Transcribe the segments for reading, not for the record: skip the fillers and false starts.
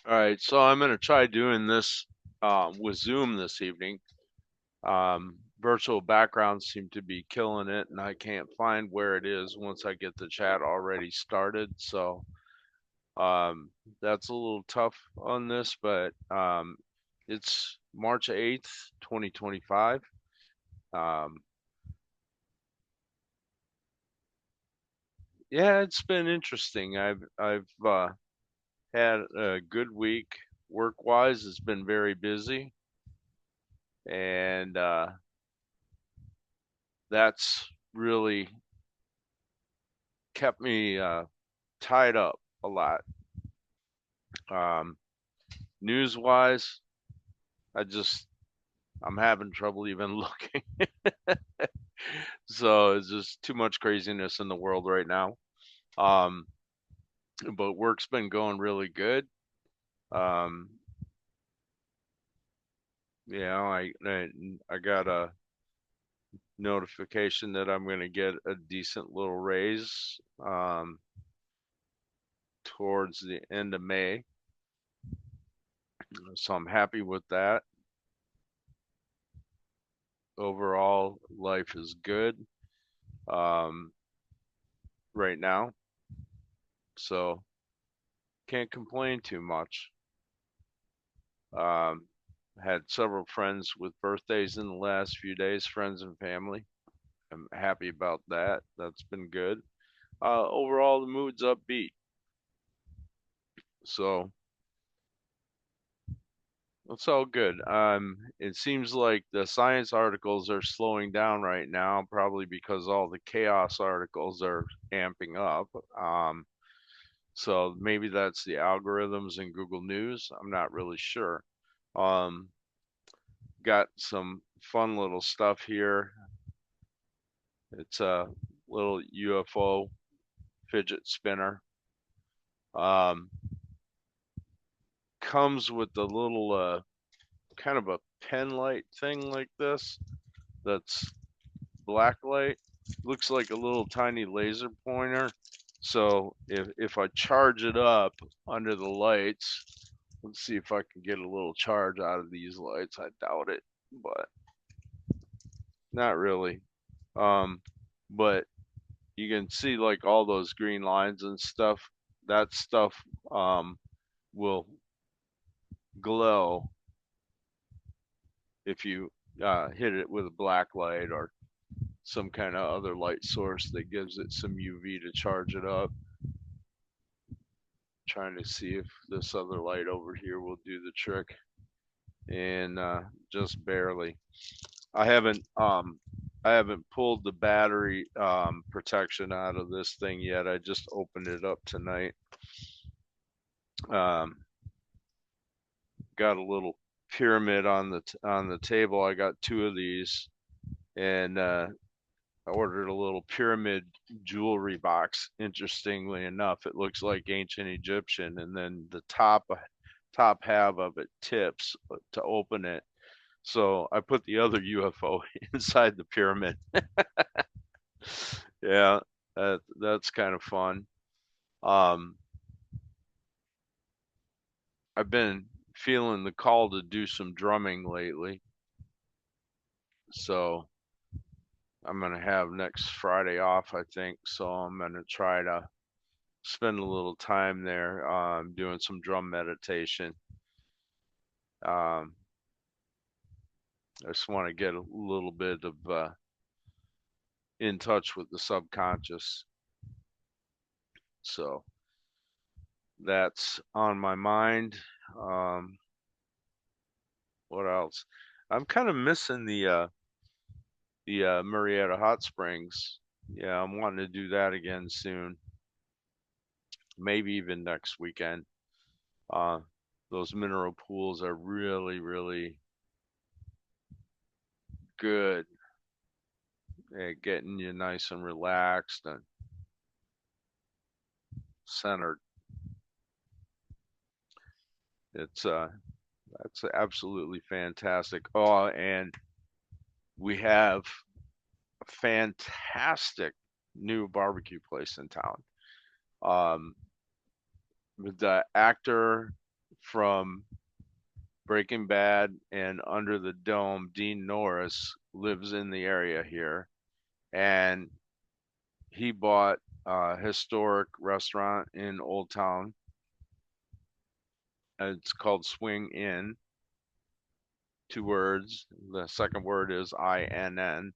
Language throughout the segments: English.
All right, so I'm going to try doing this with Zoom this evening. Virtual backgrounds seem to be killing it, and I can't find where it is once I get the chat already started. So um, that's a little tough on this, but it's March 8th, 2025. Um, yeah, it's been interesting. I've had a good week. Work-wise, it's been very busy, and that's really kept me tied up a lot. Um, News wise, I just I'm having trouble even looking. So it's just too much craziness in the world right now. Um, but work's been going really good. Um, I got a notification that I'm going to get a decent little raise towards the end of May. So I'm happy with that. Overall, life is good um, right now. So can't complain too much. Um, Had several friends with birthdays in the last few days, friends and family. I'm happy about that. That's been good. Overall, the mood's upbeat. So it's all good. It seems like the science articles are slowing down right now, probably because all the chaos articles are amping up. So maybe that's the algorithms in Google News. I'm not really sure. Um, got some fun little stuff here. It's a little UFO fidget spinner. Um, Comes with a little kind of a pen light thing like this that's black light. Looks like a little tiny laser pointer. So if I charge it up under the lights, let's see if I can get a little charge out of these lights. I doubt it, but not really. Um, but you can see like all those green lines and stuff. That stuff um, will glow if you hit it with a black light or some kind of other light source that gives it some UV to charge it up. Trying to see if this other light over here will do the trick, and just barely. I haven't um, I haven't pulled the battery protection out of this thing yet. I just opened it up tonight. Um, got a little pyramid on the table. I got two of these, and I ordered a little pyramid jewelry box. Interestingly enough, it looks like ancient Egyptian, and then the top half of it tips to open it. So I put the other UFO inside the pyramid. Yeah, that's kind of fun. Um, I've been feeling the call to do some drumming lately, so I'm gonna have next Friday off, I think. So I'm gonna try to spend a little time there doing some drum meditation. Um, I just want to get a little bit of in touch with the subconscious. So that's on my mind. Um, what else? I'm kind of missing the Marietta Hot Springs. Yeah, I'm wanting to do that again soon. Maybe even next weekend. Uh, those mineral pools are really, really good at getting you nice and relaxed and centered. It's That's absolutely fantastic. Oh, and we have a fantastic new barbecue place in town. Um, the actor from Breaking Bad and Under the Dome, Dean Norris, lives in the area here, and he bought a historic restaurant in Old Town. It's called Swing Inn, two words. The second word is INN,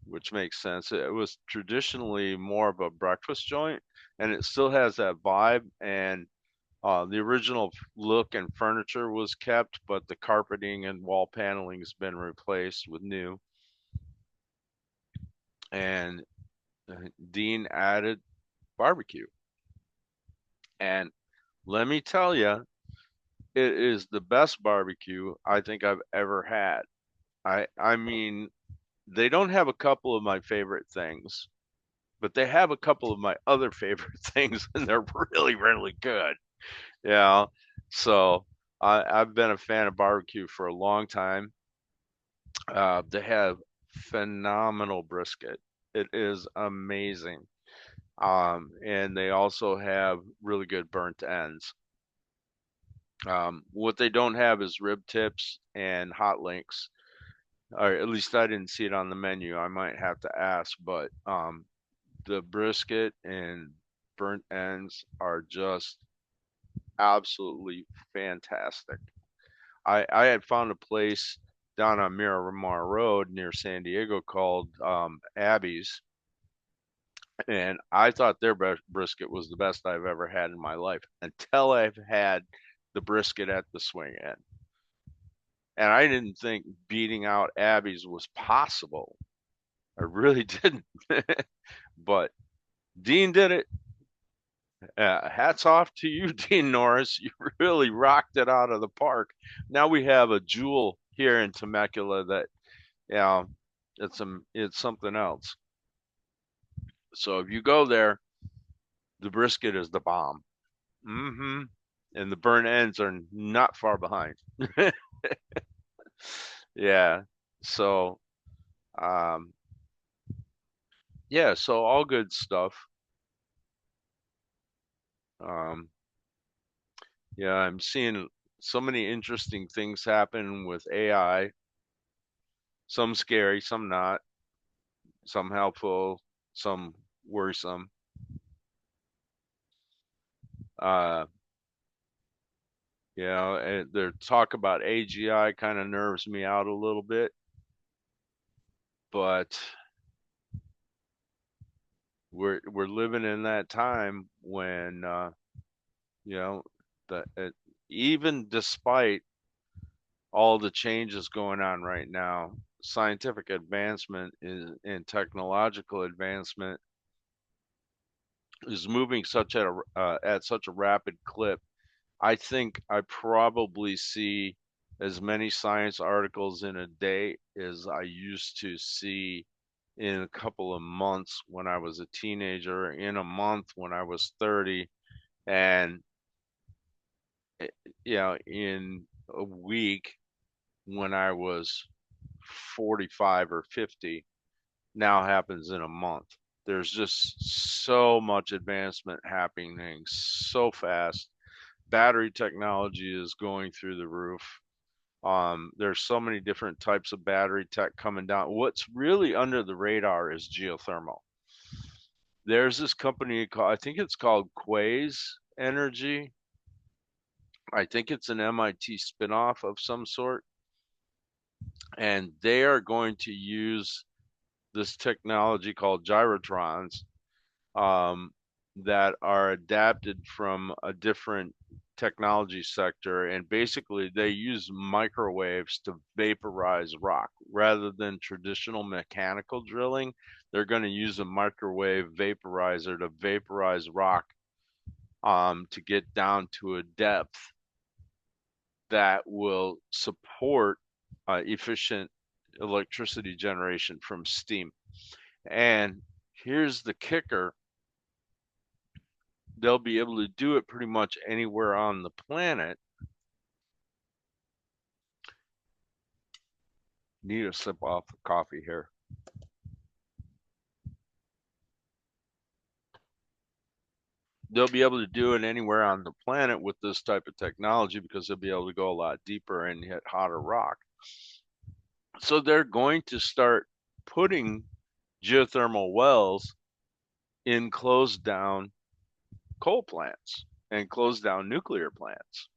which makes sense. It was traditionally more of a breakfast joint, and it still has that vibe. And the original look and furniture was kept, but the carpeting and wall paneling has been replaced with new. And Dean added barbecue. And let me tell you, it is the best barbecue I think I've ever had. I mean, they don't have a couple of my favorite things, but they have a couple of my other favorite things, and they're really, really good. Yeah. So I've been a fan of barbecue for a long time. They have phenomenal brisket. It is amazing. And they also have really good burnt ends. What they don't have is rib tips and hot links, or at least I didn't see it on the menu. I might have to ask, but the brisket and burnt ends are just absolutely fantastic. I had found a place down on Miramar Road near San Diego called Abby's, and I thought their brisket was the best I've ever had in my life until I've had the brisket at the Swing Inn. And I didn't think beating out Abby's was possible. I really didn't. But Dean did it. Hats off to you, Dean Norris. You really rocked it out of the park. Now we have a jewel here in Temecula that, yeah, it's something else. So if you go there, the brisket is the bomb. Mm-hmm. And the burnt ends are not far behind. Yeah. So, um, yeah. So all good stuff. Um, yeah, I'm seeing so many interesting things happen with AI. Some scary, some not. Some helpful, some worrisome. Uh, and their talk about AGI kind of nerves me out a little bit, but we're living in that time when you know that even despite all the changes going on right now, scientific advancement and technological advancement is moving at such a rapid clip. I think I probably see as many science articles in a day as I used to see in a couple of months when I was a teenager, in a month when I was 30, and in a week when I was 45 or 50, now happens in a month. There's just so much advancement happening so fast. Battery technology is going through the roof. There's so many different types of battery tech coming down. What's really under the radar is geothermal. There's this company called, I think it's called Quaise Energy. I think it's an MIT spinoff of some sort, and they are going to use this technology called gyrotrons, um, that are adapted from a different technology sector. And basically, they use microwaves to vaporize rock rather than traditional mechanical drilling. They're going to use a microwave vaporizer to vaporize rock, to get down to a depth that will support efficient electricity generation from steam. And here's the kicker: they'll be able to do it pretty much anywhere on the planet. Need a sip off the coffee here. they'll be able to do it anywhere on the planet with this type of technology because they'll be able to go a lot deeper and hit hotter rock. So they're going to start putting geothermal wells in closed down coal plants and closed down nuclear plants.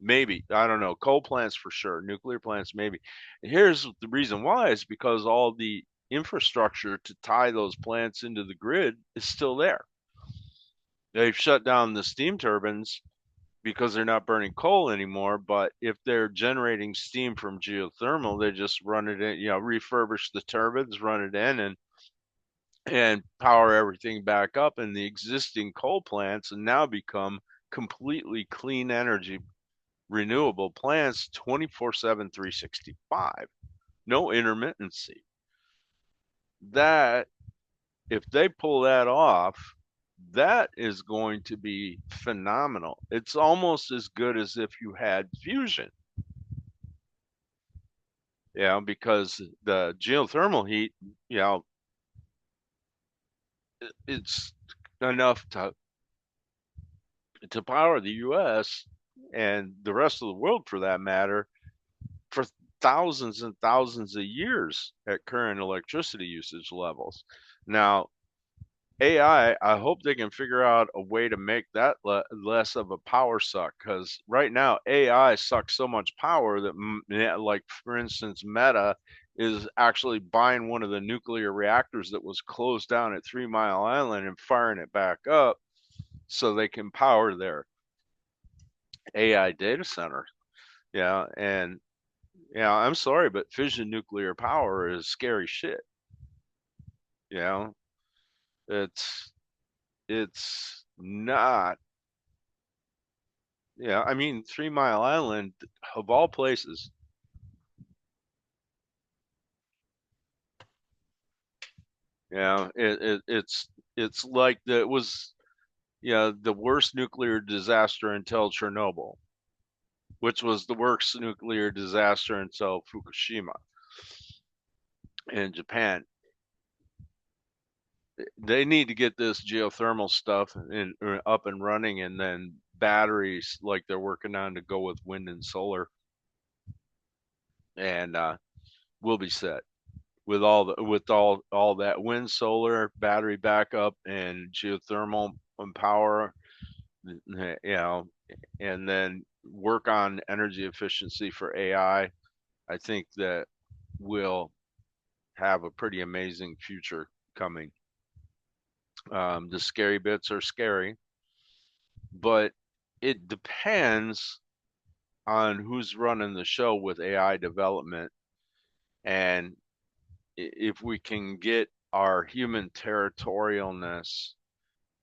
Maybe, I don't know, coal plants for sure, nuclear plants maybe. And here's the reason why is because all the infrastructure to tie those plants into the grid is still there. They've shut down the steam turbines because they're not burning coal anymore. But if they're generating steam from geothermal, they just run it in, refurbish the turbines, run it in, and power everything back up. And the existing coal plants and now become completely clean energy, renewable plants 24/7, 365. No intermittency. That, if they pull that off, that is going to be phenomenal. It's almost as good as if you had fusion, because the geothermal heat, you know, it's enough to power the US and the rest of the world for that matter for thousands and thousands of years at current electricity usage levels. Now, I hope they can figure out a way to make that less of a power suck, because right now AI sucks so much power that, like for instance, Meta is actually buying one of the nuclear reactors that was closed down at 3 Mile Island and firing it back up so they can power their AI data center. And I'm sorry, but fission nuclear power is scary shit. You know, it's it's not. Yeah, I mean, 3 Mile Island, of all places, it's like it was, the worst nuclear disaster until Chernobyl, which was the worst nuclear disaster until Fukushima in Japan. They need to get this geothermal stuff up and running, and then batteries like they're working on to go with wind and solar, and we'll be set with all that wind, solar, battery backup, and geothermal power, and then work on energy efficiency for AI. I think that we'll have a pretty amazing future coming. The scary bits are scary, but it depends on who's running the show with AI development, and if we can get our human territorialness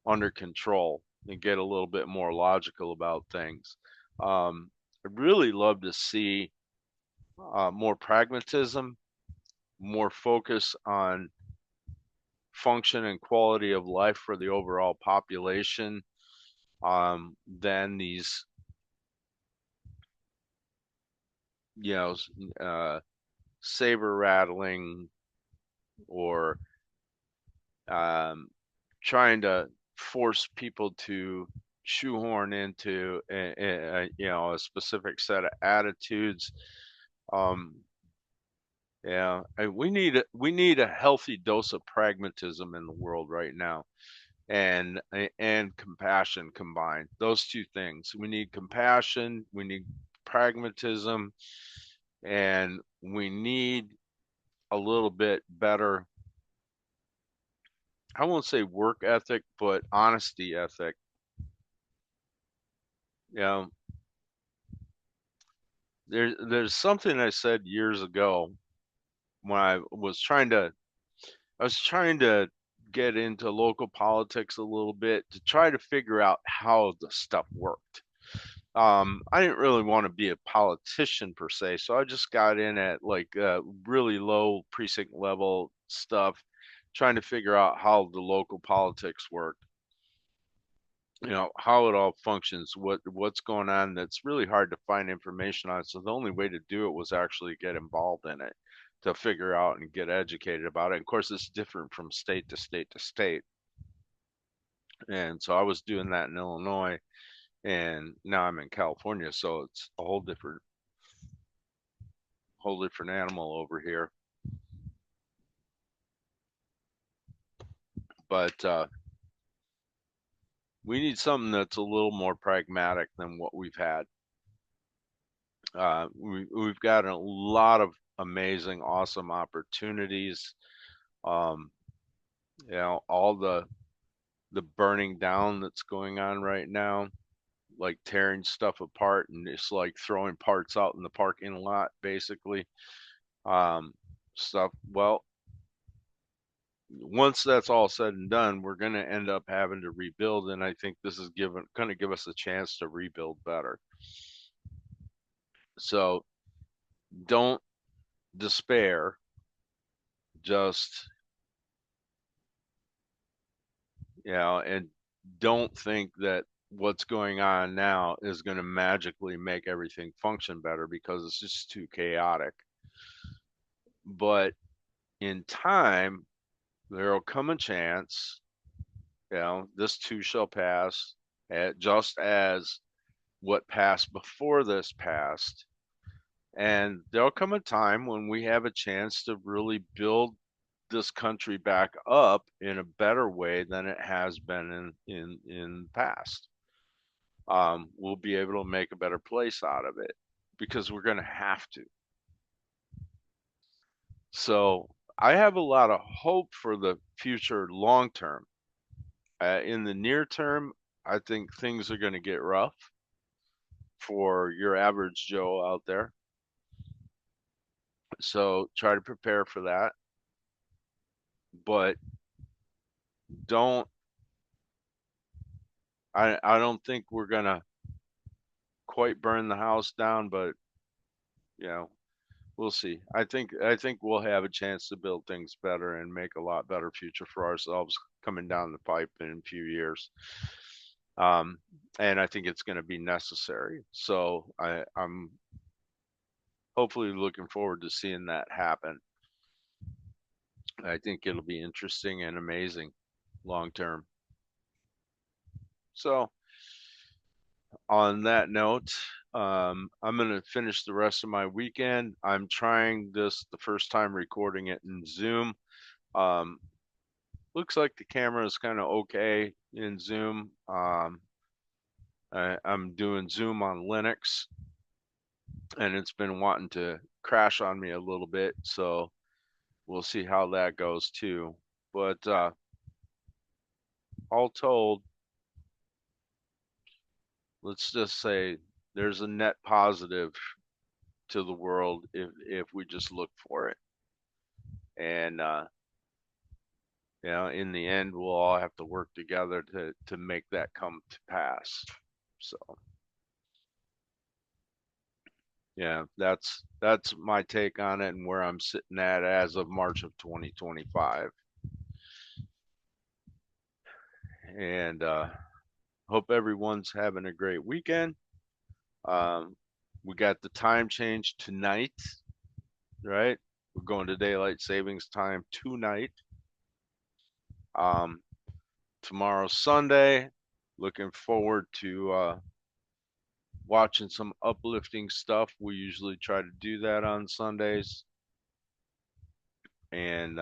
under control and get a little bit more logical about things. I'd really love to see more pragmatism, more focus on function and quality of life for the overall population, than these, you know, saber rattling or um, trying to force people to shoehorn into a specific set of attitudes. Um, we need a healthy dose of pragmatism in the world right now, and compassion combined. Those two things. We need compassion. We need pragmatism, and we need a little bit better. I won't say work ethic, but honesty ethic. You know, there's something I said years ago when I was trying to get into local politics a little bit to try to figure out how the stuff worked. I didn't really want to be a politician per se, so I just got in at like really low precinct level stuff, trying to figure out how the local politics work, how it all functions, what's going on. That's really hard to find information on. So the only way to do it was actually get involved in it to figure out and get educated about it. And of course, it's different from state to state to state. And so I was doing that in Illinois, and now I'm in California, so it's a whole different animal over here. But we need something that's a little more pragmatic than what we've had. We've got a lot of amazing, awesome opportunities. Um, all the burning down that's going on right now, like tearing stuff apart and just like throwing parts out in the parking lot, basically. Um, stuff. Well, once that's all said and done, we're going to end up having to rebuild, and I think this is going to give us a chance to rebuild better. So don't despair. Just and don't think that what's going on now is going to magically make everything function better because it's just too chaotic. But in time, there'll come a chance, this too shall pass, just as what passed before this passed. And there'll come a time when we have a chance to really build this country back up in a better way than it has been in the past. We'll be able to make a better place out of it because we're going to have to. So I have a lot of hope for the future long term. In the near term, I think things are going to get rough for your average Joe out there. So try to prepare for that. But don't, I don't think we're going to quite burn the house down, but you know, we'll see. I think we'll have a chance to build things better and make a lot better future for ourselves coming down the pipe in a few years. Um, and I think it's going to be necessary. So I'm hopefully looking forward to seeing that happen. I think it'll be interesting and amazing long term. So on that note, I'm going to finish the rest of my weekend. I'm trying this the first time recording it in Zoom. Um, looks like the camera is kind of okay in Zoom. I'm doing Zoom on Linux, and it's been wanting to crash on me a little bit, so we'll see how that goes too. But all told, let's just say there's a net positive to the world if we just look for it. And in the end, we'll all have to work together to make that come to pass. So yeah, that's my take on it and where I'm sitting at as of March of 2025. And hope everyone's having a great weekend. Um, we got the time change tonight, right? We're going to daylight savings time tonight. Um, tomorrow's Sunday. Looking forward to watching some uplifting stuff. We usually try to do that on Sundays. And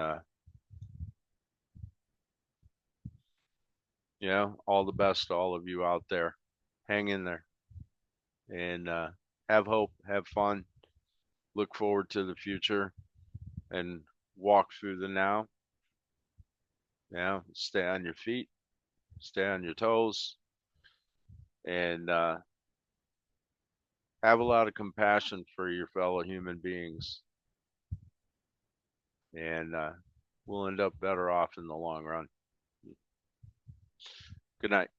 all the best to all of you out there. Hang in there and have hope, have fun, look forward to the future, and walk through the now. Stay on your feet, stay on your toes, and have a lot of compassion for your fellow human beings. And we'll end up better off in the long run. Good night.